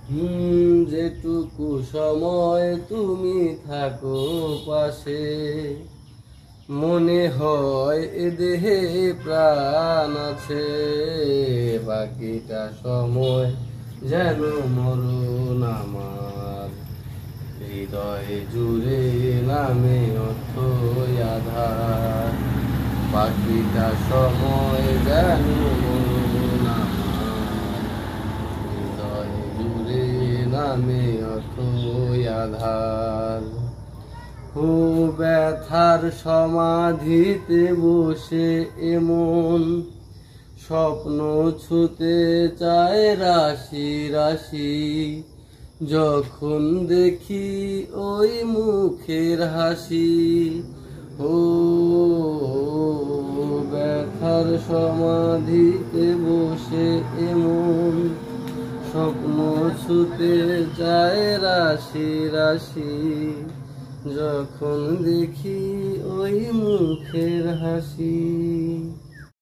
যেটুকু সময় তুমি থাকো পাশে, মনে হয় এ দেহে প্রাণ আছে। বাকিটা সময় যেন মরণ আমার, হৃদয়ে জুড়ে নামে অথই আধার। বাকিটা সময় যেন মরণ আমার, হৃদয়ে জুড়ে নামে অথই আধার। ও ব্যথার সমাধিতে বসে এমন স্বপ্ন ছুতে চায় রাশি রাশি, যখন দেখি ওই মুখের হাসি। ও ব্যথার সমাধিতে বসে এমন স্বপ্ন ছুতে চায় রাশি রাশি, যখন দেখি ওই মুখের হাসি।